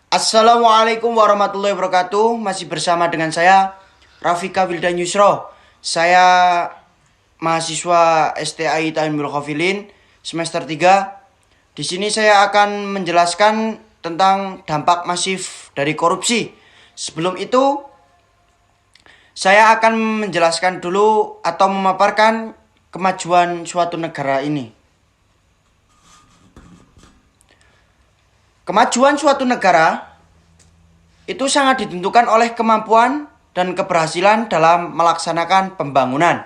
Assalamualaikum warahmatullahi wabarakatuh. Masih bersama dengan saya Rafika Wildan Yusro. Saya mahasiswa STAI Ta'limul Khafilin semester 3. Di sini saya akan menjelaskan tentang dampak masif dari korupsi. Sebelum itu saya akan menjelaskan dulu atau memaparkan kemajuan suatu negara ini. Kemajuan suatu negara itu sangat ditentukan oleh kemampuan dan keberhasilan dalam melaksanakan pembangunan.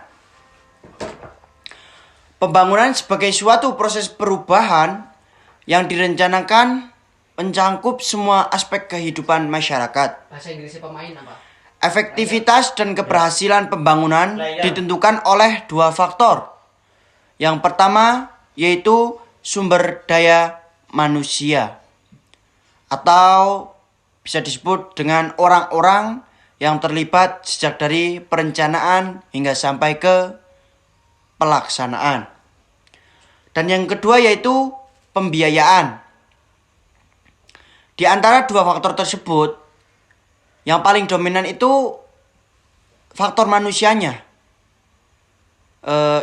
Pembangunan sebagai suatu proses perubahan yang direncanakan mencangkup semua aspek kehidupan masyarakat. Bahasa Inggrisnya pemain apa? Efektivitas dan keberhasilan pembangunan ditentukan oleh dua faktor. Yang pertama yaitu sumber daya manusia, atau bisa disebut dengan orang-orang yang terlibat sejak dari perencanaan hingga sampai ke pelaksanaan. Dan yang kedua yaitu pembiayaan. Di antara dua faktor tersebut, yang paling dominan itu faktor manusianya.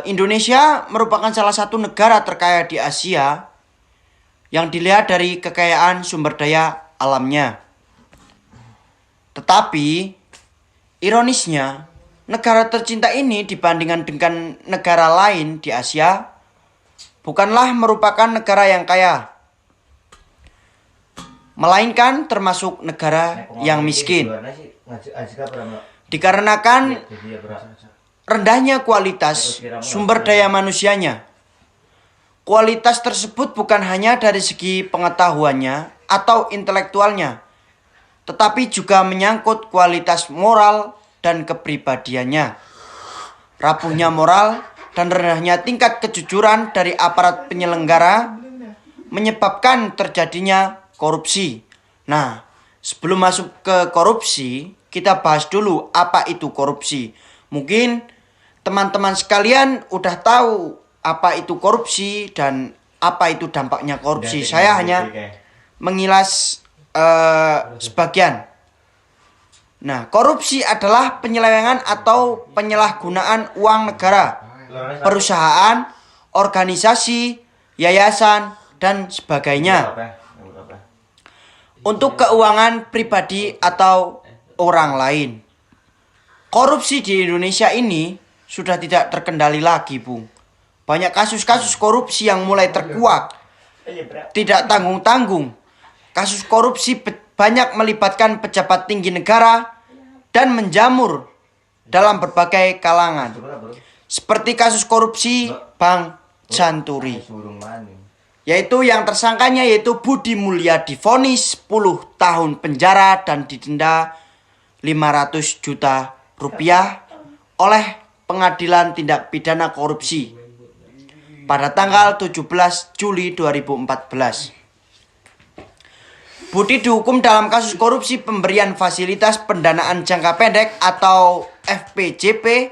Indonesia merupakan salah satu negara terkaya di Asia yang dilihat dari kekayaan sumber daya alamnya. Tetapi, ironisnya, negara tercinta ini dibandingkan dengan negara lain di Asia, bukanlah merupakan negara yang kaya, melainkan termasuk negara yang miskin. Dikarenakan rendahnya kualitas sumber daya manusianya. Kualitas tersebut bukan hanya dari segi pengetahuannya atau intelektualnya, tetapi juga menyangkut kualitas moral dan kepribadiannya. Rapuhnya moral dan rendahnya tingkat kejujuran dari aparat penyelenggara menyebabkan terjadinya korupsi. Nah, sebelum masuk ke korupsi, kita bahas dulu apa itu korupsi. Mungkin teman-teman sekalian udah tahu apa itu korupsi dan apa itu dampaknya korupsi. Saya hanya mengilas sebagian. Nah, korupsi adalah penyelewengan atau penyalahgunaan uang negara, perusahaan, organisasi, yayasan, dan sebagainya untuk keuangan pribadi atau orang lain. Korupsi di Indonesia ini sudah tidak terkendali lagi, Bung. Banyak kasus-kasus korupsi yang mulai terkuak, tidak tanggung-tanggung. Kasus korupsi banyak melibatkan pejabat tinggi negara dan menjamur dalam berbagai kalangan. Seperti kasus korupsi Bank Santuri, yaitu yang tersangkanya yaitu Budi Mulya divonis 10 tahun penjara dan didenda 500 juta rupiah oleh Pengadilan Tindak Pidana Korupsi pada tanggal 17 Juli 2014. Budi dihukum dalam kasus korupsi pemberian fasilitas pendanaan jangka pendek atau FPJP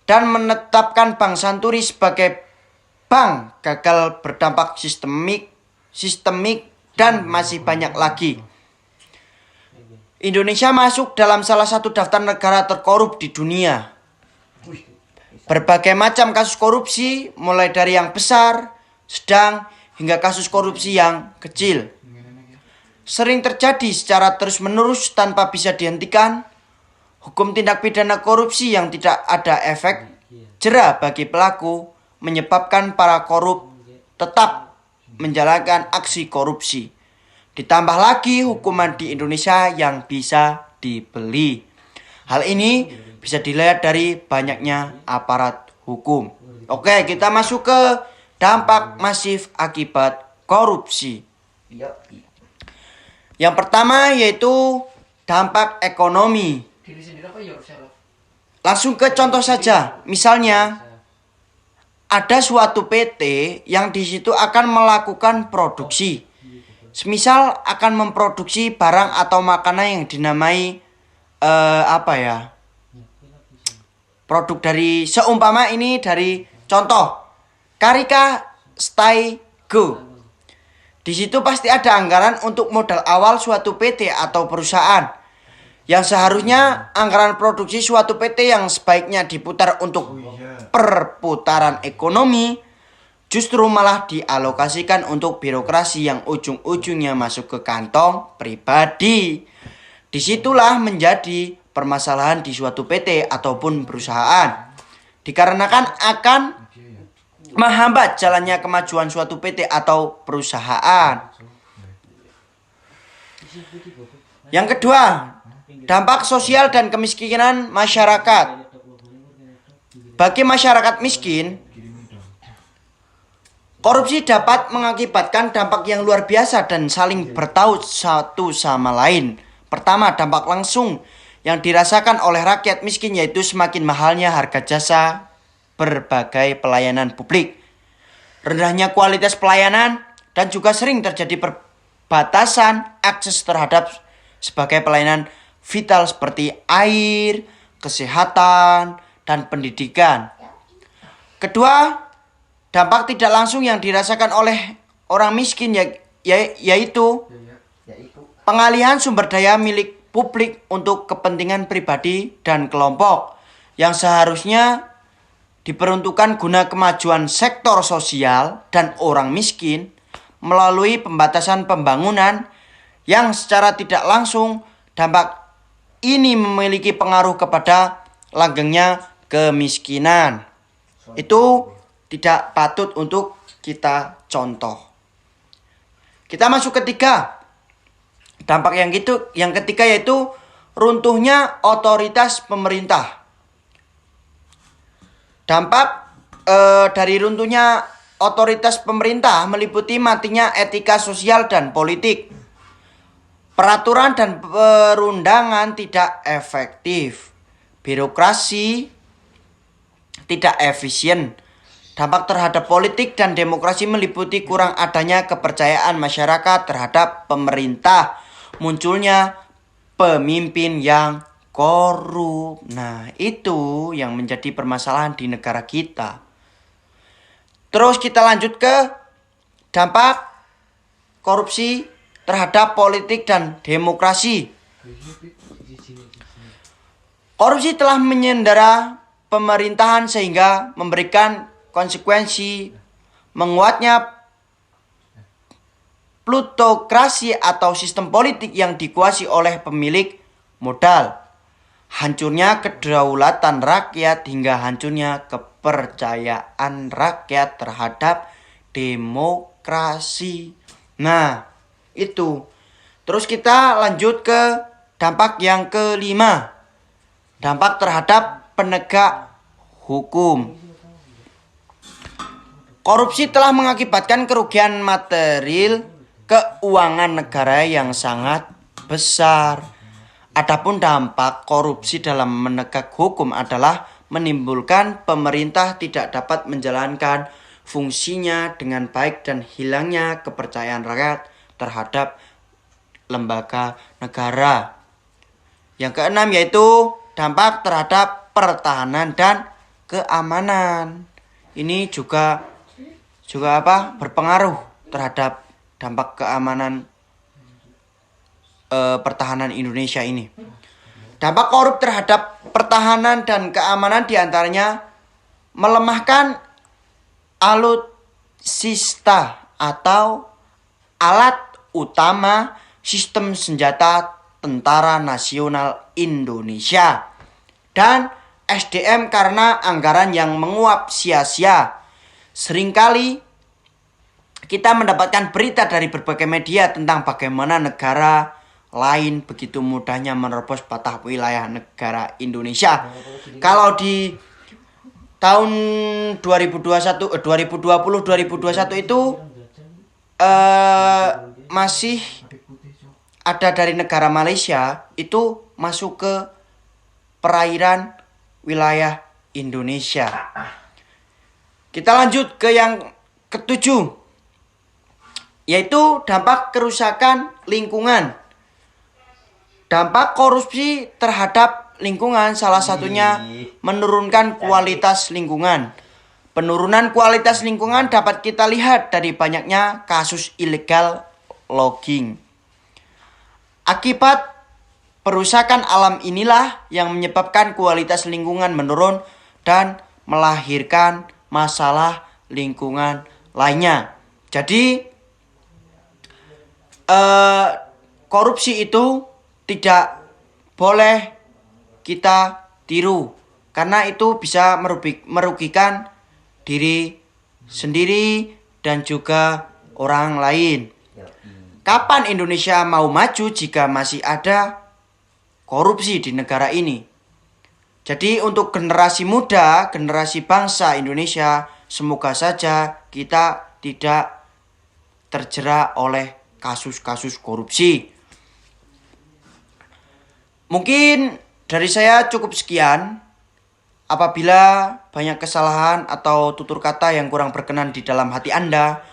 dan menetapkan Bank Santuri sebagai bank gagal berdampak sistemik dan masih banyak lagi. Indonesia masuk dalam salah satu daftar negara terkorup di dunia. Berbagai macam kasus korupsi, mulai dari yang besar, sedang, hingga kasus korupsi yang kecil, sering terjadi secara terus-menerus tanpa bisa dihentikan. Hukum tindak pidana korupsi yang tidak ada efek jera bagi pelaku menyebabkan para korup tetap menjalankan aksi korupsi. Ditambah lagi hukuman di Indonesia yang bisa dibeli. Hal ini bisa dilihat dari banyaknya aparat hukum. Oke, kita masuk ke dampak masif akibat korupsi. Yang pertama yaitu dampak ekonomi. Langsung ke contoh saja. Misalnya ada suatu PT yang di situ akan melakukan produksi. Semisal akan memproduksi barang atau makanan yang dinamai produk dari seumpama ini dari contoh Karika Stay Go. Di situ pasti ada anggaran untuk modal awal suatu PT atau perusahaan. Yang seharusnya anggaran produksi suatu PT yang sebaiknya diputar untuk perputaran ekonomi, justru malah dialokasikan untuk birokrasi yang ujung-ujungnya masuk ke kantong pribadi. Disitulah menjadi permasalahan di suatu PT ataupun perusahaan. Dikarenakan akan menghambat jalannya kemajuan suatu PT atau perusahaan. Yang kedua, dampak sosial dan kemiskinan masyarakat. Bagi masyarakat miskin, korupsi dapat mengakibatkan dampak yang luar biasa dan saling bertaut satu sama lain. Pertama, dampak langsung yang dirasakan oleh rakyat miskin yaitu semakin mahalnya harga jasa berbagai pelayanan publik. Rendahnya kualitas pelayanan dan juga sering terjadi perbatasan akses terhadap sebagai pelayanan vital seperti air, kesehatan, dan pendidikan. Kedua, dampak tidak langsung yang dirasakan oleh orang miskin yaitu pengalihan sumber daya milik publik untuk kepentingan pribadi dan kelompok yang seharusnya diperuntukkan guna kemajuan sektor sosial dan orang miskin melalui pembatasan pembangunan yang secara tidak langsung dampak ini memiliki pengaruh kepada langgengnya kemiskinan. Itu tidak patut untuk kita contoh. Kita masuk ketiga. Dampak yang ketiga yaitu runtuhnya otoritas pemerintah. Dampak dari runtuhnya otoritas pemerintah meliputi matinya etika sosial dan politik. Peraturan dan perundangan tidak efektif. Birokrasi tidak efisien. Dampak terhadap politik dan demokrasi meliputi kurang adanya kepercayaan masyarakat terhadap pemerintah. Munculnya pemimpin yang korup. Nah, itu yang menjadi permasalahan di negara kita. Terus kita lanjut ke dampak korupsi terhadap politik dan demokrasi. Korupsi telah menyandera pemerintahan sehingga memberikan konsekuensi menguatnya plutokrasi atau sistem politik yang dikuasai oleh pemilik modal. Hancurnya kedaulatan rakyat hingga hancurnya kepercayaan rakyat terhadap demokrasi. Nah, itu. Terus kita lanjut ke dampak yang kelima. Dampak terhadap penegak hukum. Korupsi telah mengakibatkan kerugian material keuangan negara yang sangat besar. Adapun dampak korupsi dalam menegak hukum adalah menimbulkan pemerintah tidak dapat menjalankan fungsinya dengan baik dan hilangnya kepercayaan rakyat terhadap lembaga negara. Yang keenam yaitu dampak terhadap pertahanan dan keamanan. Ini juga berpengaruh terhadap dampak keamanan pertahanan Indonesia ini. Dampak korup terhadap pertahanan dan keamanan diantaranya melemahkan alutsista atau alat utama sistem senjata Tentara Nasional Indonesia dan SDM karena anggaran yang menguap sia-sia. Seringkali kita mendapatkan berita dari berbagai media tentang bagaimana negara lain begitu mudahnya menerobos batas wilayah negara Indonesia. Kalau di tahun 2021 itu masih ada dari negara Malaysia itu masuk ke perairan wilayah Indonesia. Kita lanjut ke yang ketujuh, yaitu dampak kerusakan lingkungan. Dampak korupsi terhadap lingkungan salah satunya menurunkan kualitas lingkungan. Penurunan kualitas lingkungan dapat kita lihat dari banyaknya kasus illegal logging. Akibat perusakan alam inilah yang menyebabkan kualitas lingkungan menurun dan melahirkan masalah lingkungan lainnya. Jadi korupsi itu tidak boleh kita tiru karena itu bisa merugikan diri sendiri dan juga orang lain. Kapan Indonesia mau maju jika masih ada korupsi di negara ini? Jadi untuk generasi muda, generasi bangsa Indonesia, semoga saja kita tidak terjerat oleh kasus-kasus korupsi. Mungkin dari saya cukup sekian. Apabila banyak kesalahan atau tutur kata yang kurang berkenan di dalam hati Anda,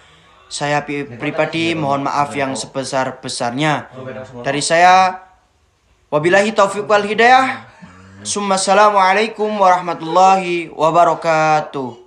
saya pribadi mohon maaf yang sebesar-besarnya. Dari saya, wabillahi taufiq wal hidayah. Assalamualaikum warahmatullahi wabarakatuh.